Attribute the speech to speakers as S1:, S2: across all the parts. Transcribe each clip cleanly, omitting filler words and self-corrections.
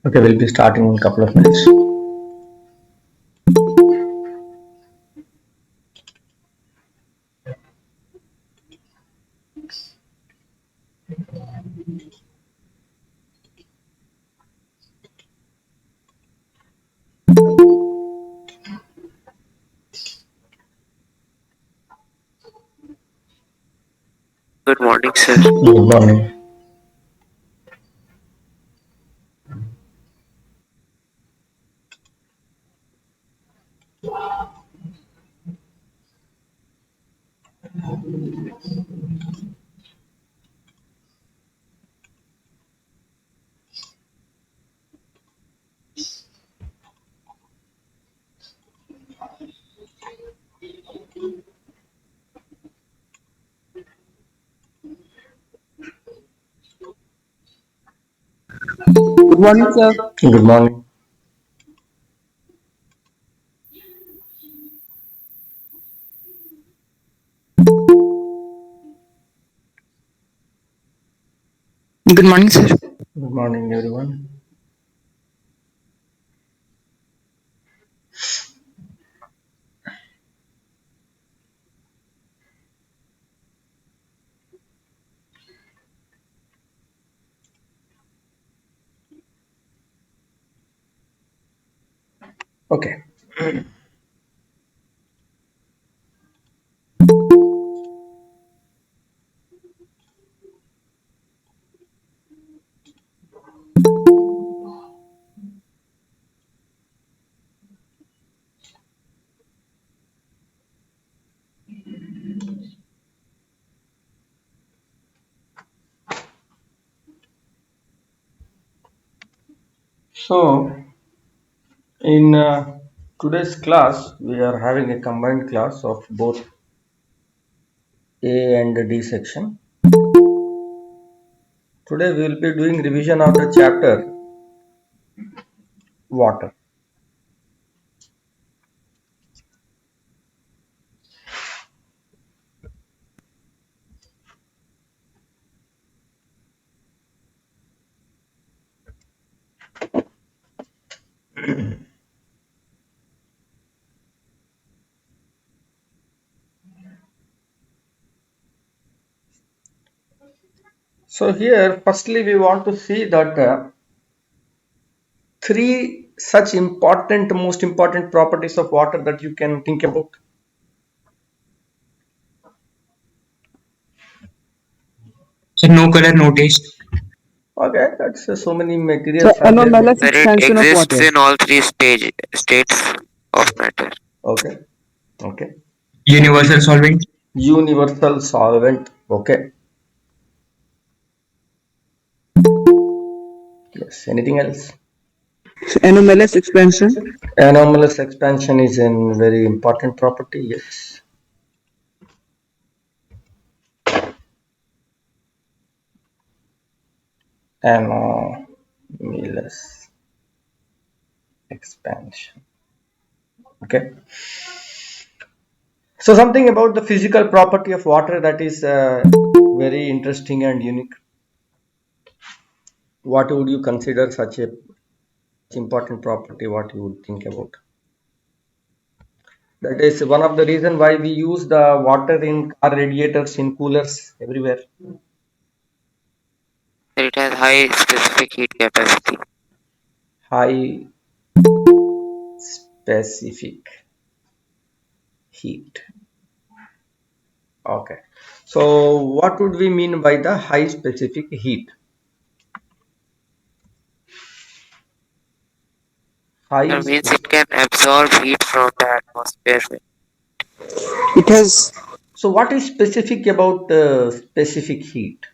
S1: Okay, we'll be starting in a couple of minutes.
S2: Good morning, sir.
S1: Good morning.
S3: Good morning, sir.
S1: Good morning.
S3: Good morning, sir.
S1: Good morning, everyone. Okay. So, in today's class, we are having a combined class of both A and D section. Today, we will be doing revision of the chapter Water. So, here, firstly, we want to see that three such important, most important properties of water that you can think about.
S3: So no color, no taste.
S1: Okay, that's so many
S3: So
S1: materials are there.
S3: anomalous
S2: Sir, it
S3: expansion of
S2: exists
S3: water.
S2: in all three states of matter.
S1: Okay, okay.
S3: Universal solvent.
S1: Universal solvent. Okay. Yes. Anything else?
S3: So anomalous expansion.
S1: Anomalous expansion is a very important property. Yes. Anomalous expansion. Okay. So something about the physical property of water that is very interesting and unique. What would you consider such a important property? What you would think about? That is one of the reason why we use the water in car radiators, in coolers, everywhere.
S2: Sir, it has high specific heat capacity.
S1: High specific heat. Okay. So what would we mean by the high specific heat? High
S2: That means it
S1: specific.
S2: can absorb heat from the atmosphere.
S3: It has
S1: So what is specific about specific heat?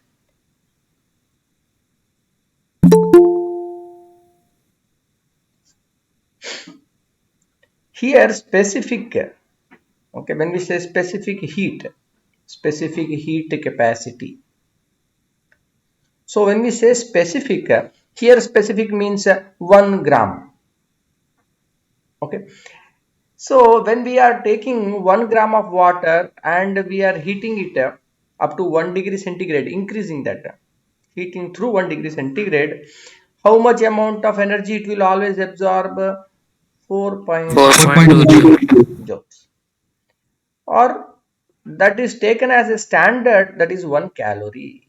S1: Here specific. Okay, when we say specific heat capacity. So when we say specific, here specific means 1 gram. Okay. So when we are taking 1 gram of water and we are heating it up to 1 degree centigrade, increasing that heating through 1 degree centigrade, how much amount of energy it will always absorb?
S2: 4.2
S1: 4.2
S2: joule.
S1: joules, or that is taken as a standard, that is 1 calorie.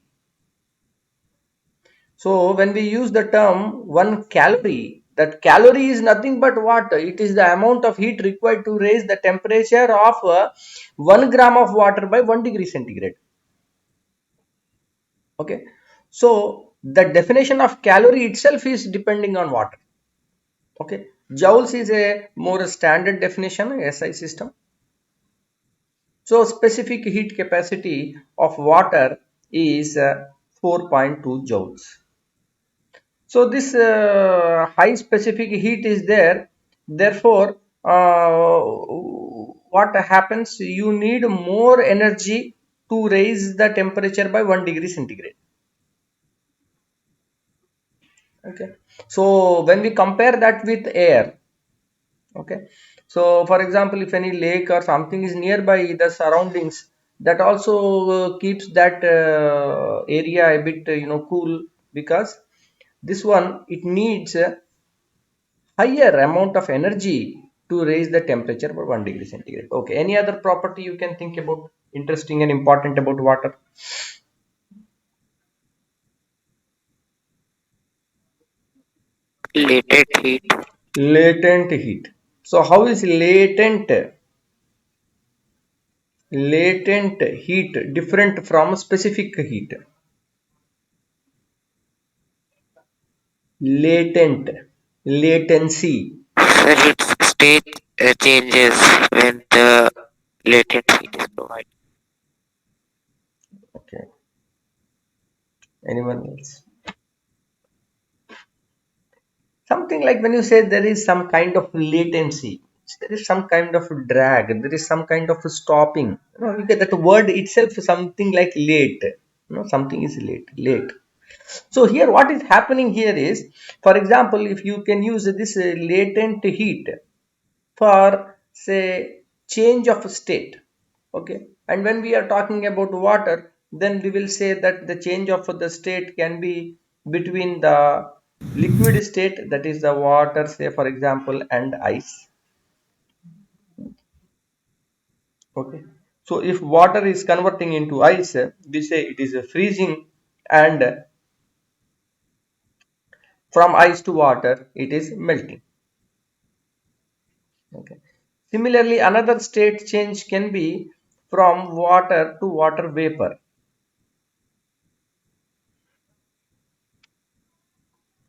S1: So when we use the term 1 calorie, that calorie is nothing but water. It is the amount of heat required to raise the temperature of 1 gram of water by 1 degree centigrade. Okay, so the definition of calorie itself is depending on water. Okay, joules is a more standard definition, SI system. So specific heat capacity of water is 4.2 joules. So this high specific heat is there. Therefore, what happens? You need more energy to raise the temperature by 1 degree centigrade. Okay. So when we compare that with air, okay. So for example, if any lake or something is nearby the surroundings, that also keeps that area a bit cool, because this one it needs a higher amount of energy to raise the temperature by 1 degree centigrade. Okay, any other property you can think about interesting and important about water?
S2: Latent heat.
S1: Latent heat. So how is latent heat different from specific heat? Latent, latency.
S2: Sir, its state changes when the latent heat is provided.
S1: Okay, anyone else? Something like when you say there is some kind of latency, there is some kind of drag, there is some kind of stopping. You get that word itself, something like late. Something is late. So here, what is happening here is, for example, if you can use this latent heat for say change of state, okay, and when we are talking about water, then we will say that the change of the state can be between the liquid state, that is the water, say for example, and ice. Okay, so if water is converting into ice, we say it is a freezing, and from ice to water it is melting. Okay, similarly another state change can be from water to water vapor.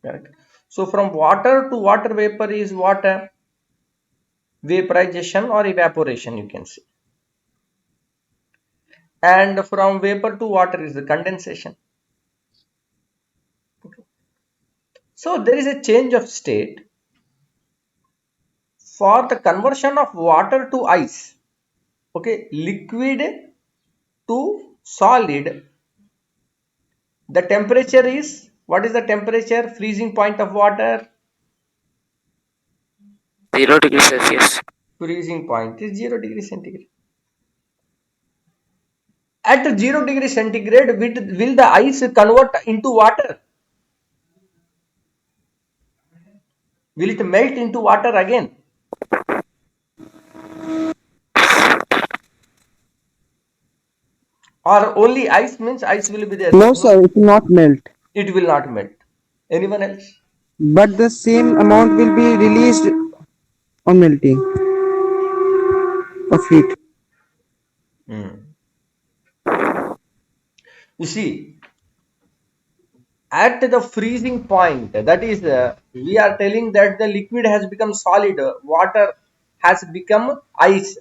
S1: Correct. So from water to water vapor is what? Vaporization or evaporation, you can say. And from vapor to water is the condensation. Okay. So there is a change of state for the conversion of water to ice. Okay, liquid to solid. The temperature is, what is the temperature? Freezing point of water.
S2: 0 degrees Celsius.
S1: Freezing point is 0 degree centigrade. At 0 degree centigrade, will the ice convert into water? Will it melt into water again? Or only ice means ice will be there?
S3: No, sir, it will not melt.
S1: It will not melt. Anyone else?
S3: But the same amount will be released on melting of heat.
S1: Hmm. You see, at the freezing point, that is, we are telling that the liquid has become solid, water has become ice.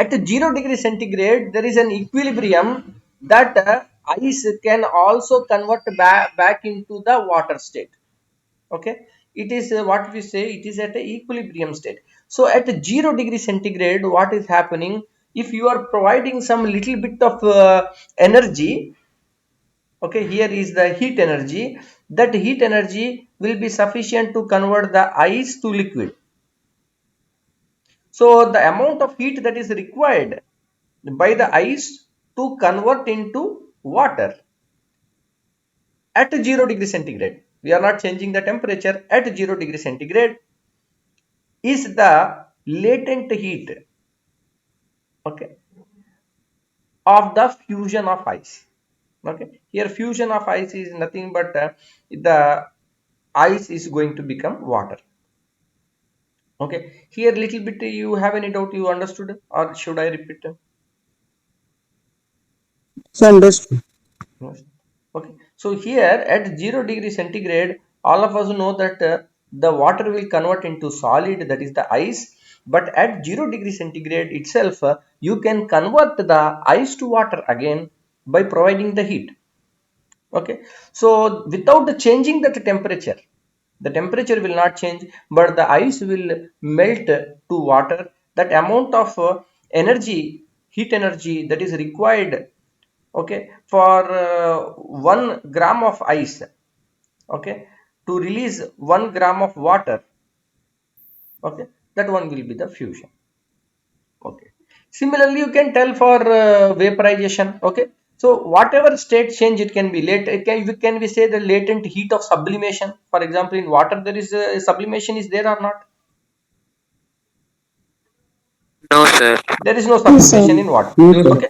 S1: At 0 degree centigrade, there is an equilibrium that ice can also convert back into the water state. Okay, it is what we say, it is at a equilibrium state. So at 0 degree centigrade, what is happening? If you are providing some little bit of energy, okay, here is the heat energy, that heat energy will be sufficient to convert the ice to liquid. So the amount of heat that is required by the ice to convert into water at 0 degree centigrade, we are not changing the temperature at 0 degree centigrade, is the latent heat, okay, of the fusion of ice. Okay, here fusion of ice is nothing but the ice is going to become water. Okay, here little bit you have any doubt, you understood, or should I repeat?
S3: So understood.
S1: Yes. Okay, so here at 0 degree centigrade, all of us know that the water will convert into solid, that is the ice. But at 0 degree centigrade itself, you can convert the ice to water again by providing the heat. Okay, so without the changing that temperature, the temperature will not change, but the ice will melt to water. That amount of energy, heat energy that is required, okay, for 1 gram of ice, okay, to release 1 gram of water, okay, that one will be the fusion. Okay, similarly you can tell for vaporization. Okay, so whatever state change it can be late, can we say the latent heat of sublimation? For example, in water there is sublimation is there or not?
S2: No, sir.
S1: There is no
S4: Yes, sir.
S1: sublimation in water.
S3: No, sir.
S1: Okay,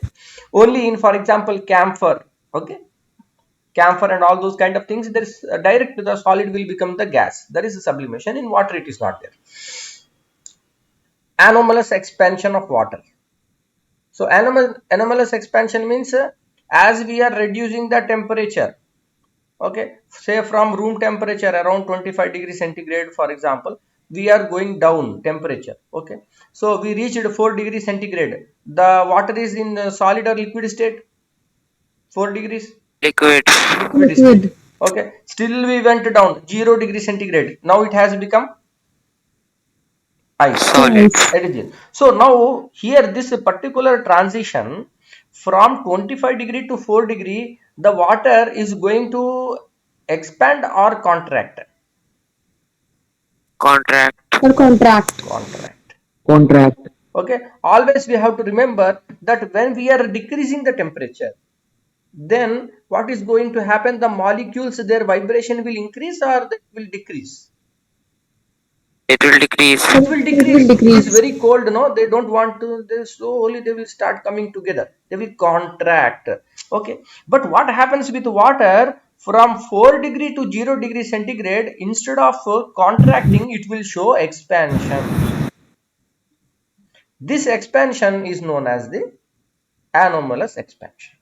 S1: only in, for example, camphor. Okay, camphor and all those kind of things, there is direct, the solid will become the gas. There is a sublimation. In water it is not there. Anomalous expansion of water. So anomalous expansion means as we are reducing the temperature, okay, say from room temperature around 25 degrees centigrade, for example, we are going down temperature. Okay, so we reached 4 degrees centigrade, the water is in solid or liquid state? 4 degrees
S2: Liquid.
S1: liquid state. Okay, still we went down 0 degree centigrade, now it has become ice.
S2: Solid.
S1: It is. So now here this particular transition from 25 degree to 4 degree, the water is going to expand or contract?
S2: Contract.
S4: Or contract.
S1: Contract.
S3: Contract.
S1: Okay, always we have to remember that when we are decreasing the temperature, then what is going to happen? The molecules, their vibration will increase or they will decrease?
S2: It will decrease.
S1: It will
S4: It will
S1: decrease. It is
S4: decrease.
S1: very cold, no? They don't want to, they slowly they will start coming together. They will contract. Okay. But what happens with water from 4 degree to 0 degree centigrade, instead of contracting, it will show expansion. This expansion is known as the anomalous expansion.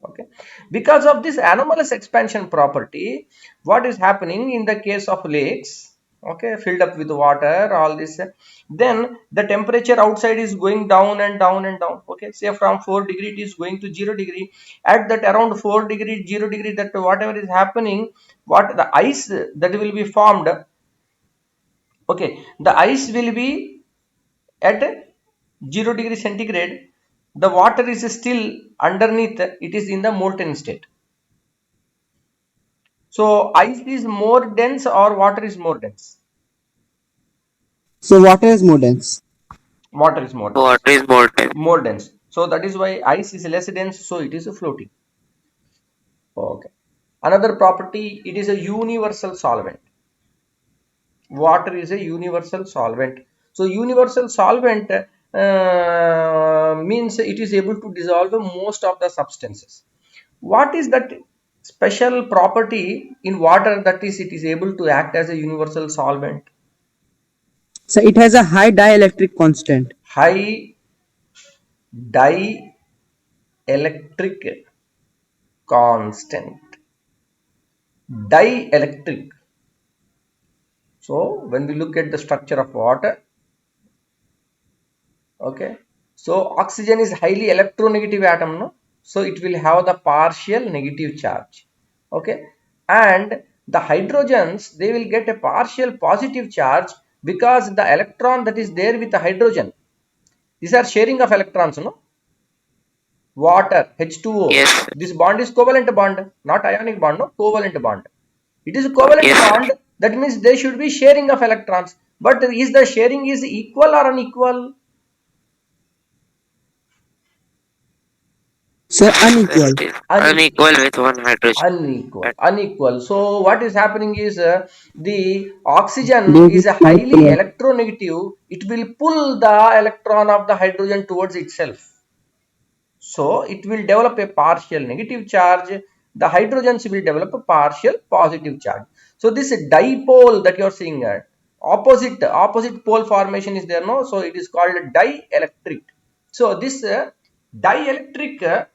S1: Okay, because of this anomalous expansion property, what is happening in the case of lakes, okay, filled up with water, all this, then the temperature outside is going down and down and down. Okay, say from 4 degree it is going to 0 degree. At that around 4 degree 0 degree, that whatever is happening, what the ice that will be formed, okay, the ice will be at 0 degree centigrade, the water is still underneath, it is in the molten state. So ice is more dense or water is more dense?
S3: So water is more dense.
S1: Water is more dense.
S2: Water is molten.
S1: More dense. So that is why ice is less dense, so it is floating. Okay. Another property, it is a universal solvent. Water is a universal solvent. So universal solvent means it is able to dissolve most of the substances. What is that special property in water that is it is able to act as a universal solvent?
S3: So it has a high dielectric constant.
S1: High dielectric constant. Dielectric. So when we look at the structure of water, okay, so oxygen is highly electronegative atom, no? So it will have the partial negative charge. Okay, and the hydrogens, they will get a partial positive charge because the electron that is there with the hydrogen, these are sharing of electrons, no? Water, H2O,
S2: Yes.
S1: this bond is covalent bond, not ionic bond, no, covalent bond. It is a covalent
S2: Yes, sir.
S1: bond, that means they should be sharing of electrons. But is the sharing is equal or unequal?
S3: Sir, unequal.
S2: It is
S1: Un-
S2: unequal with one hydrogen.
S1: unequal. So what is happening is the oxygen
S3: There
S1: is
S3: is
S1: a
S3: slight
S1: highly
S3: pull-up.
S1: electronegative. It will pull the electron of the hydrogen towards itself, so it will develop a partial negative charge. The hydrogens will develop a partial positive charge. So this dipole that you are seeing, opposite pole formation is there, no? So it is called dielectric. So this dielectric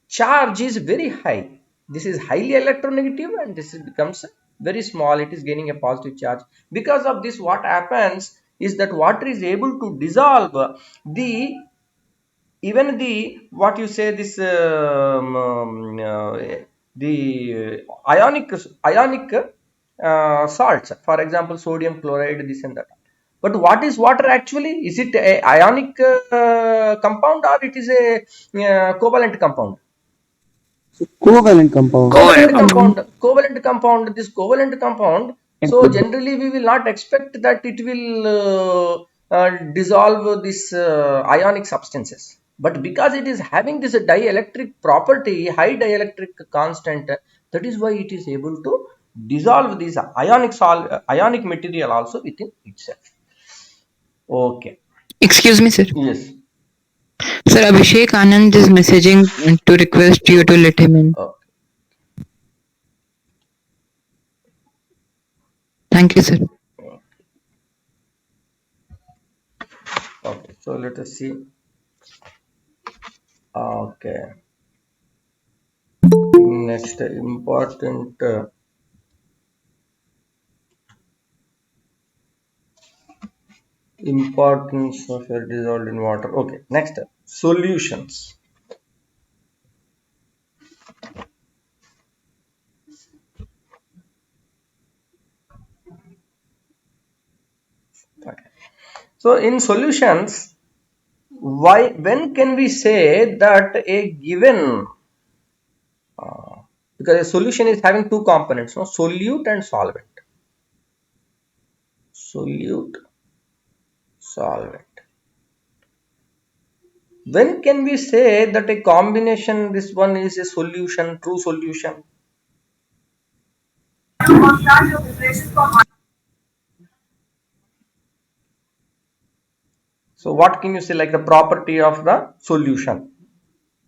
S1: charge is very high. This is highly electronegative and this becomes very small. It is gaining a positive charge. Because of this, what happens is that water is able to dissolve the, even the, what you say, this the ionic salts, for example sodium chloride, this and that. But what is water actually? Is it a ionic compound, or it is a covalent compound?
S3: Covalent compound.
S1: Covalent
S2: Covalent.
S1: compound. This covalent compound. So generally we will not expect that it will dissolve this ionic substances, but because it is having this dielectric property, high dielectric constant, that is why it is able to dissolve this ionic material also within itself. Okay.
S4: Excuse me, sir.
S1: Yes.
S4: Sir, Abhishek Anand is messaging to request you to let him in.
S1: Okay.
S4: Thank you, sir.
S1: Okay. So let us see. Okay. Next important importance of air dissolved in water. Okay, next solutions. Okay. So in solutions, when can we say that a given because a solution is having two components, no? Solute and solvent. Solute, solvent. When can we say that a combination, this one is a solution, true solution? So what can you say, like the property of the solution?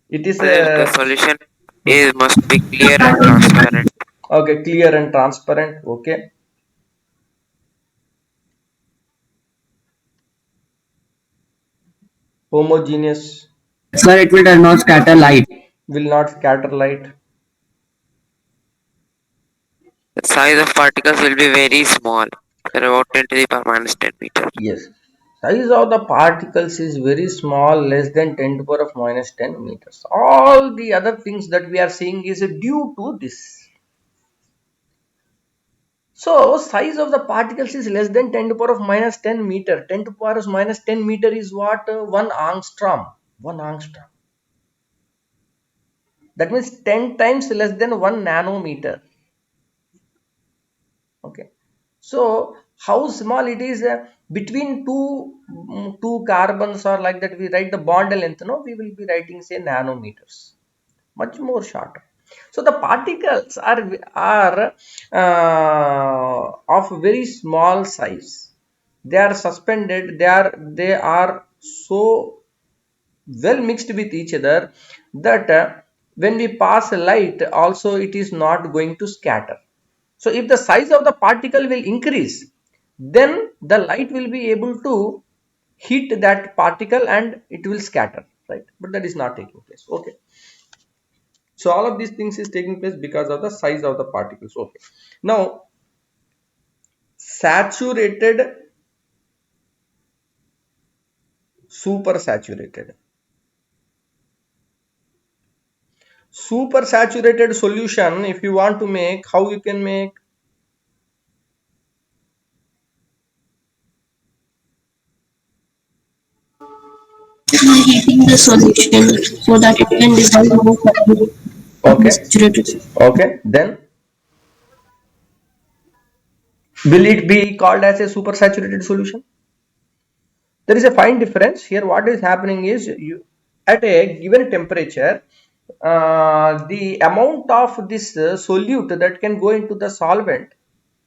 S1: It is
S2: Like the
S1: a
S2: solution is must be clear and transparent.
S1: okay, clear and transparent. Okay. Homogeneous,
S3: Sir, it will does not scatter light.
S1: will not scatter light.
S2: The size of particles will be very small. They're about 10 to the power minus 10 meters.
S1: Yes. Size of the particles is very small, less than 10 to the power of minus 10 meters. All the other things that we are seeing is due to this. So size of the particles is less than 10 to the power of minus 10 meter. 10 to the power of minus 10 meter is what? 1 angstrom. 1 angstrom. That means 10 times less than 1 nanometer. Okay. So how small it is, between two carbons or like that, we write the bond length, no, we will be writing say nanometers, much more shorter. So the particles are of very small size. They are suspended. They are so well mixed with each other that when we pass light also, it is not going to scatter. So if the size of the particle will increase, then the light will be able to hit that particle and it will scatter, right? But that is not taking place. Okay. So all of these things is taking place because of the size of the particles. Okay. Now saturated, super saturated. Super saturated solution, if you want to make, how you can make?
S5: Heating the solution so that it can dissolve more rapidly.
S1: Okay. Okay. Then will it be called as a super saturated solution? There is a fine difference here. What is happening is, you at a given temperature, the amount of this solute that can go into the solvent,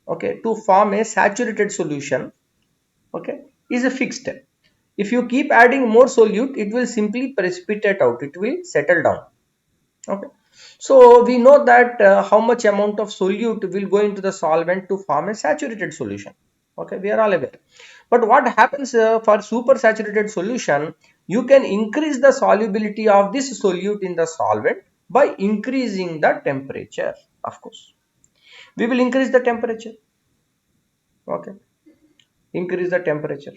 S1: okay, to form a saturated solution, okay, is a fixed. If you keep adding more solute, it will simply precipitate out, it will settle down. Okay, so we know that how much amount of solute will go into the solvent to form a saturated solution. Okay, we are all aware. But what happens for super saturated solution, you can increase the solubility of this solute in the solvent by increasing the temperature. Of course, we will increase the temperature. Okay, increase the temperature,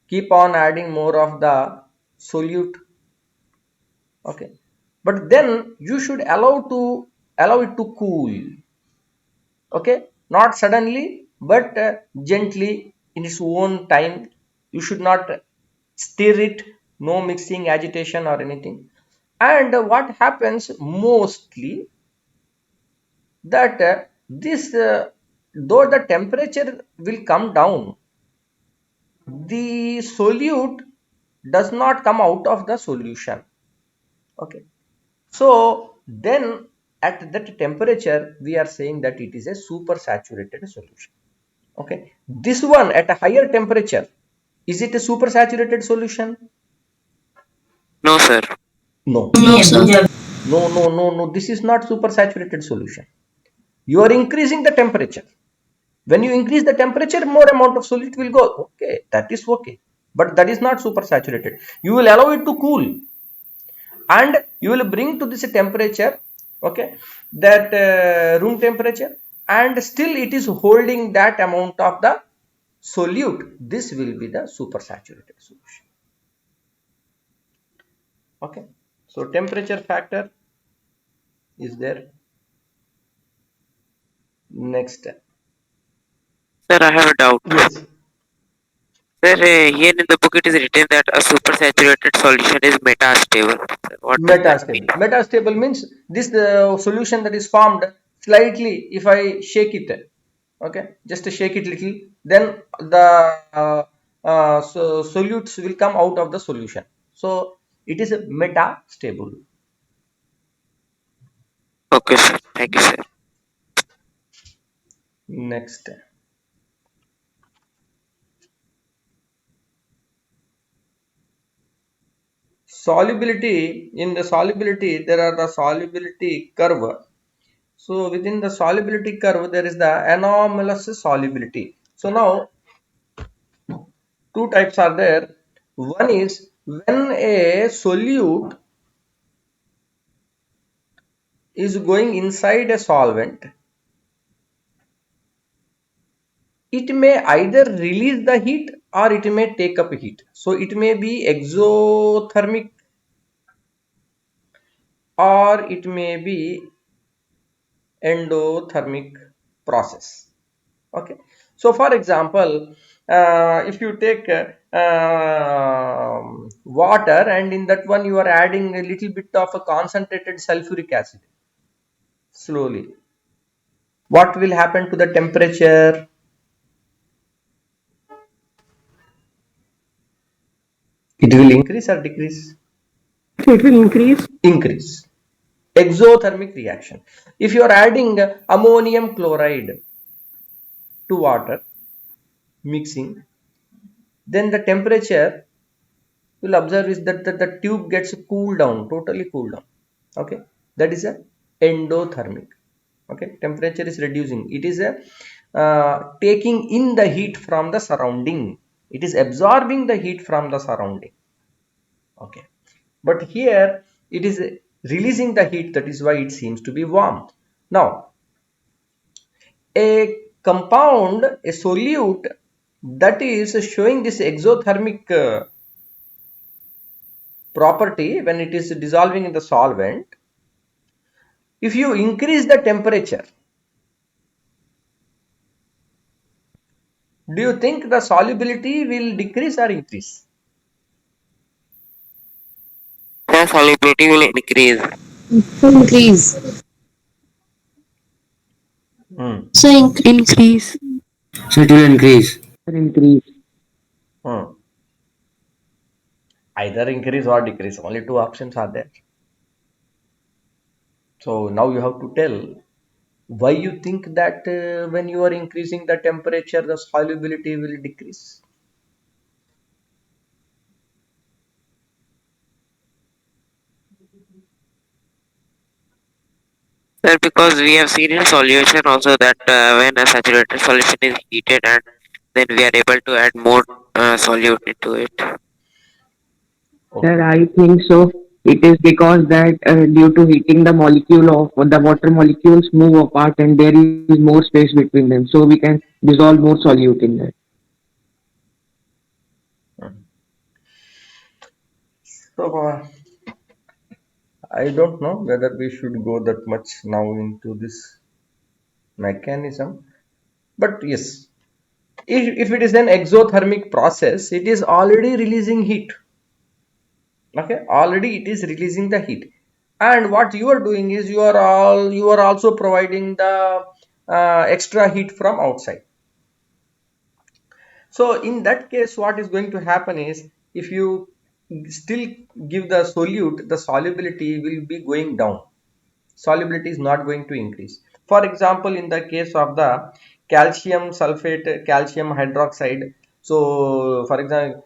S1: keep on adding more of the solute. Okay, but then you should allow it to cool. Okay, not suddenly but gently in its own time. You should not stir it, no mixing, agitation or anything. And what happens mostly that this though the temperature will come down, the solute does not come out of the solution. Okay, so then at that temperature we are saying that it is a super saturated solution. Okay, this one at a higher temperature, is it a super saturated solution?
S2: No, sir.
S1: No,
S5: No, sir.
S1: no, this is not super saturated solution. You are increasing the temperature. When you increase the temperature, more amount of solute will go. Okay, that is okay, but that is not super saturated. You will allow it to cool and you will bring to this temperature, okay, that room temperature, and still it is holding that amount of the solute. This will be the super saturated solution. Okay, so temperature factor is there. Next,
S2: Sir, I have a doubt.
S1: yes,
S2: Sir, here in the book it is written that a supersaturated solution is metastable. Sir, what does that mean?
S1: metastable means this solution that is formed slightly, if I shake it, okay, just shake it little, then the solutes will come out of the solution. So it is a metastable.
S2: Okay, sir. Thank you, sir.
S1: Next, solubility. In the solubility there are the solubility curve. So within the solubility curve there is the anomalous solubility. So now two types are there. One is when a solute is going inside a solvent, it may either release the heat or it may take up heat. So it may be exothermic or it may be endothermic process. Okay, so for example, if you take water and in that one you are adding a little bit of a concentrated sulfuric acid, slowly what will happen to the temperature? It will increase or decrease?
S3: It will increase.
S1: Increase. Exothermic reaction. If you are adding ammonium chloride to water, mixing, then the temperature you'll observe is that the tube gets cooled down, totally cooled down. Okay, that is a endothermic. Okay, temperature is reducing. It is a taking in the heat from the surrounding. It is absorbing the heat from the surrounding. Okay, but here it is releasing the heat. That is why it seems to be warm. Now, a compound, a solute that is showing this exothermic property when it is dissolving in the solvent, if you increase the temperature, do you think the solubility will decrease or increase?
S2: The solubility will increase.
S5: Increase.
S1: Hmm.
S5: So increase.
S4: Increase.
S3: So it will increase. Increase.
S1: Hmm. Either increase or decrease. Only two options are there. So now you have to tell why you think that when you are increasing the temperature, the solubility will decrease.
S2: Sir, because we have seen in solution also that when a saturated solution is heated and then we are able to add more solute into it.
S3: Sir,
S1: Okay.
S3: I think so. It is because that due to heating the molecule of the water molecules move apart and there is more space between them. So we can dissolve more solute in that.
S1: Mhm. So I don't know whether we should go that much now into this mechanism, but yes, if it is an exothermic process, it is already releasing heat. Okay, already it is releasing the heat, and what you are doing is you are also providing the extra heat from outside. So in that case, what is going to happen is if you still give the solute, the solubility will be going down. Solubility is not going to increase. For example, in the case of the calcium sulfate, calcium hydroxide. So, for example,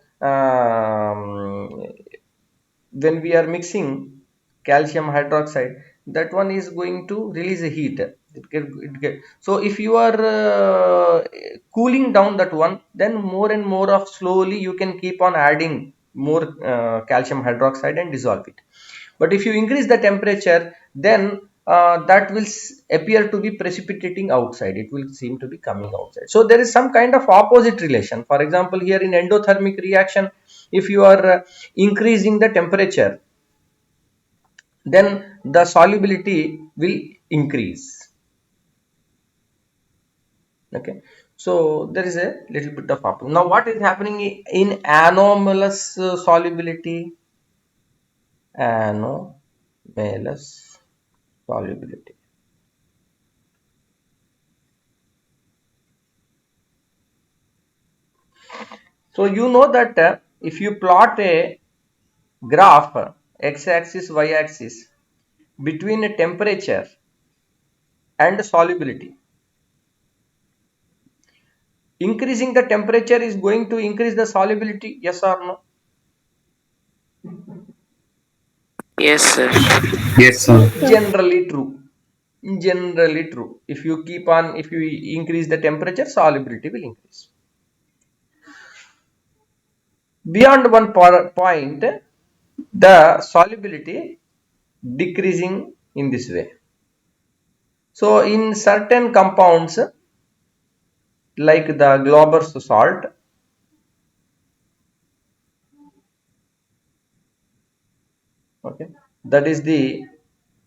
S1: when we are mixing calcium hydroxide, that one is going to release a heat. So if you are cooling down that one, then more and more of slowly you can keep on adding more calcium hydroxide and dissolve it. But if you increase the temperature, then that will appear to be precipitating outside. It will seem to be coming outside. So there is some kind of opposite relation. For example, here in endothermic reaction, if you are increasing the temperature, then the solubility will increase. Okay. So there is a little bit of opposite. Now what is happening in anomalous solubility? Anomalous solubility. So you know that if you plot a graph x-axis, y-axis between a temperature and solubility, increasing the temperature is going to increase the solubility, yes or no?
S2: Yes, sir.
S6: Yes, sir.
S1: Generally true. Generally true. If you keep on, if you increase the temperature, solubility will increase. Beyond one point, the solubility decreasing in this way. So in certain compounds like the Glauber's salt, okay, that is the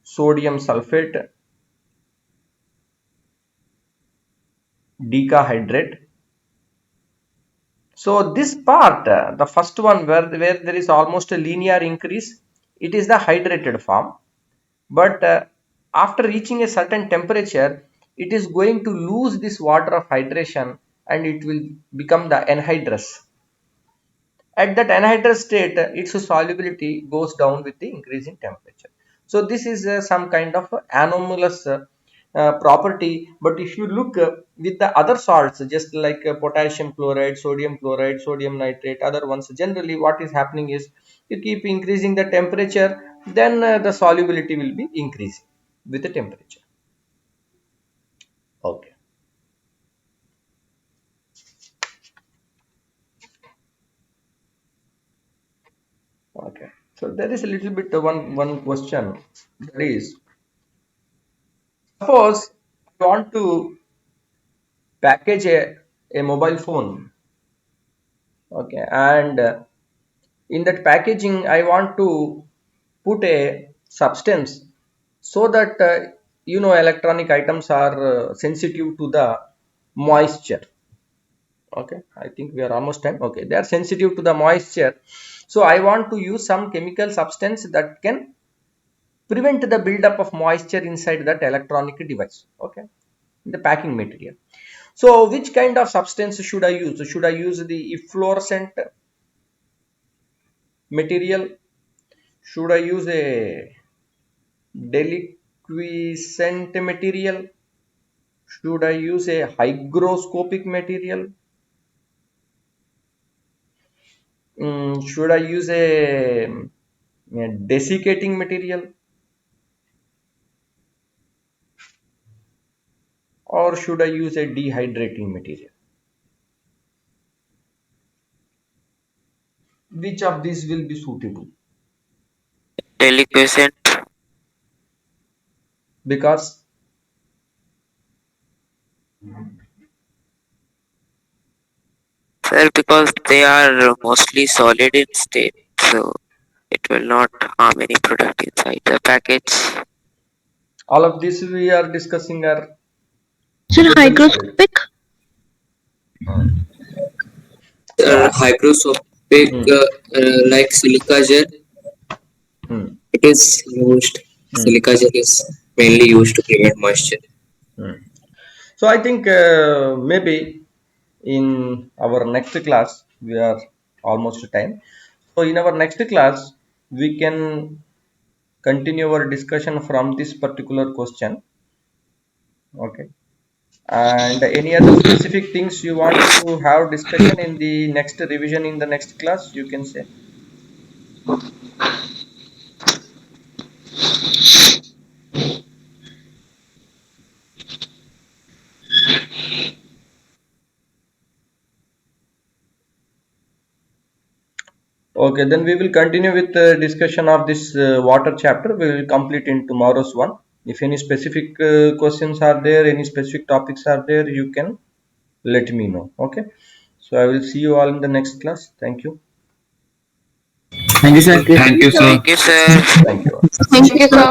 S1: sodium sulfate decahydrate. So this part, the first one where there is almost a linear increase, it is the hydrated form. But after reaching a certain temperature, it is going to lose this water of hydration and it will become the anhydrous. At that anhydrous state, its solubility goes down with the increasing temperature. So this is some kind of anomalous property. But if you look with the other salts, just like potassium chloride, sodium nitrate, other ones, generally what is happening is you keep increasing the temperature, then the solubility will be increasing with the temperature. Okay. Okay. So there is a little bit one question, that is, suppose I want to package a mobile phone, okay, and in that packaging I want to put a substance so that electronic items are sensitive to the moisture. Okay, I think we are almost time. Okay, they are sensitive to the moisture, so I want to use some chemical substance that can prevent the buildup of moisture inside that electronic device. Okay, the packing material. So which kind of substance should I use? Should I use the efflorescent material? Should I use a deliquescent material? Should I use a hygroscopic material? Should I use a desiccating material? Or should I use a dehydrating material? Which of these will be suitable?
S2: Deliquescent.
S1: Because
S2: Sir, because they are mostly solid in state, so it will not harm any product inside the package.
S1: all of this we are discussing are
S5: Sir,
S1: totally solid.
S5: hygroscopic?
S1: So,
S6: Hygroscopic,
S1: hmm,
S6: like silica gel,
S1: hmm,
S6: it is used.
S1: hmm,
S6: Silica gel is mainly used to prevent moisture.
S1: hmm. So I think maybe in our next class we are almost time. So in our next class we can continue our discussion from this particular question. Okay. And any other specific things you want to have discussion in the next revision in the next class, you can say. Okay, then we will continue with the discussion of this water chapter. We will complete in tomorrow's one. If any specific questions are there, any specific topics are there, you can let me know. Okay. So I will see you all in the next class. Thank you.
S3: Thank you, sir.
S2: Thank you, sir.
S1: Thank you.
S5: Thank you, sir.